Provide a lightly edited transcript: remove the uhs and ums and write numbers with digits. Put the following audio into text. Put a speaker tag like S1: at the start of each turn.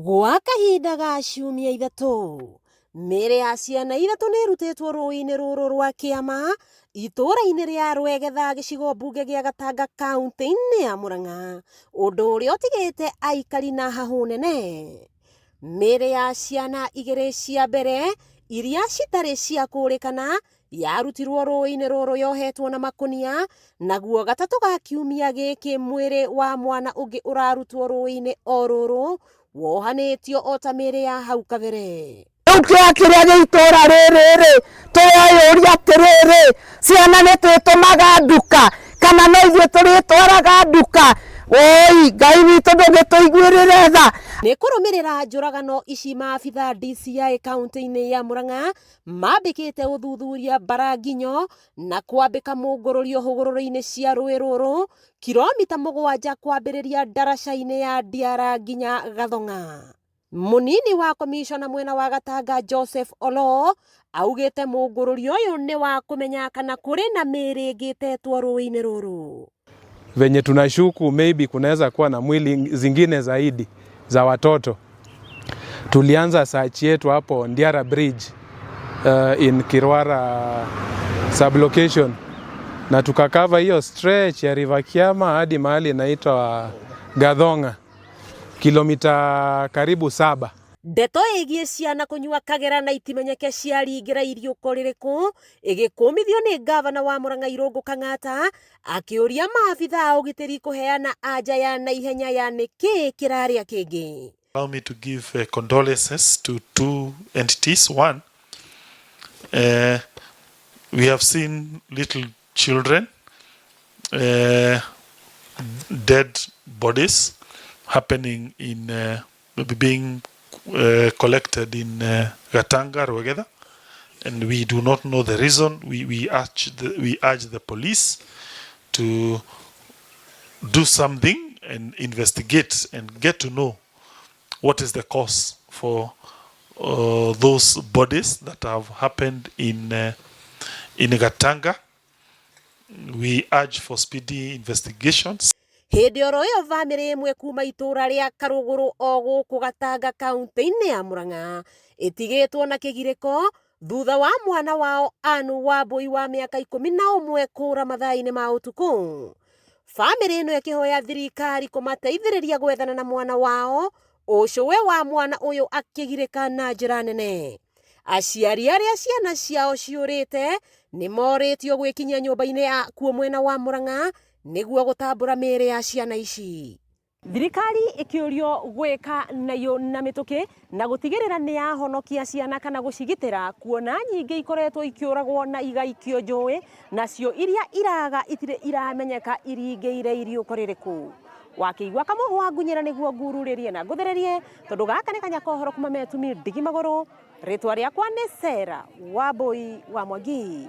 S1: Gwa kahinda ga ciumia ithatu, mĩĩrĩ ya ciana ithatu nĩ ĩrutĩtwo rũĩ-inĩ rũrũ rwa Kĩama itũũra-inĩ rĩa Rwegetha gĩcigo mbunge gĩa Gatanga kaunti-inĩ ya Murang'a, ũndũ ũrĩa ũtigĩte aikari na hahũ nene. Mĩĩrĩ ya ciana igĩrĩ cia mbere iria citarĩ cia kũrĩkana yarutirwo rũĩ-inĩ rũrũ yohetwo na makũnia, naguo gatatũ ga kiumia gĩkĩ mwĩrĩ wa mwana ũngĩ ũrarutwo rũĩ-inĩ o rũrũ wohanĩtio o ta mĩĩrĩ ya hau kabere.
S2: Kĩrĩa gĩa itũũra rĩrĩ tũreyũria atĩrĩrĩ, ciana nĩ twĩtũmaga nduka kana no ithuĩ tũrĩtwaraga nduka? Oi, Ngai witũ ndũngĩtũiguĩrĩra tha.
S1: Nĩ kũrũmĩrĩra njũragano ici maabitha DCI kaunti-inĩ ya Murang'a mambĩkĩte ũthuthuria Baranginyo na kwambĩka mũngũrũrio hũgũrũrũ-inĩ cia rũĩ rũrũ kilomita 7 kwambĩrĩria ndaraca-inĩ ya Ndiara nginya Gathong'a. Mũnini wa komishona mwena wa Gatanga Joseph Oloo augĩte mũngũrũrio ũyũ nĩ wa kũmenya kana kũrĩ na mĩĩrĩ ĩngĩtetwo rũĩ-inĩ rũrũ.
S3: Venye tunashuku maybe kunaweza kuwa na mwili zingine zaidi za watoto. Tulianza search yetu hapo Ndiara Bridge in Kirwara sublocation na tukakava hiyo stretch ya River Kiama hadi mahali inaitwa Gathong'a, kilomita karibu 7.
S1: Ndeto ĩgiĩ ciana kũnyua kagera na itimenyeke ciaringĩra iriũko rĩrĩkũ ĩgĩkũmithio nĩ ngavana wa Murang'a Irũngũ Kang'ata akĩũria maabitha a ũgitĩri kũheana anja ya naihenya ya nĩkĩ kĩrarĩa kĩngĩ.
S4: Allow me to give condolences to two entities. One, we have seen little children, dead bodies happening in being collected in Gatanga, Rwegetha, and we do not know the reason. We urge the police to do something and investigate and get to know what is the cause for those bodies that have happened in Gatanga. We urge for speedy investigations.
S1: Hĩndĩ oro ĩyo bamĩrĩ ĩmwe kuma itũũra rĩa Karũgũrũ o gũkũ Gatanga kaunti-inĩ ya Murang'a ĩtigĩtwo na kĩgirĩko thutha wa mwana wao Anne Wambui wa mĩaka 11 kũũra mathaa-inĩ ma ũtukũ. Bamĩrĩ ĩno ĩkĩhoya thirikari kũmateithĩrĩria gwethana na mwana wao, ũcũwe wa mwana ũyũ akĩgirĩka na njĩra nene. Aciari arĩa ciana ciao ciũrĩte nĩ morĩtio gwĩkinyia nyũmba-inĩ ya kuo mwena wa Murang'a nĩguo gũtambũra mĩĩrĩ ya ciana ici. Thirikari ĩkĩũrio gwĩka nayo na mĩtũkĩ na gũtigĩrĩra nĩ yahonokia ciana kana gũcigitĩra, kuona nyingĩ ikoretwo ikĩũragwo na igaikio njũĩ, nacio iria iraga itirĩ iramenyeka iringĩire iriũko rĩrĩkũ. Wakĩigua Kamũhwa Ngunyĩra nĩguo ngururĩrie na ngũthererie, tondũ gaka nĩ kanya kohoro kuma Metumi Ndigi Magũrũ. Rĩtwa rĩakwa nĩ Sarah Wambui wa Mwangi.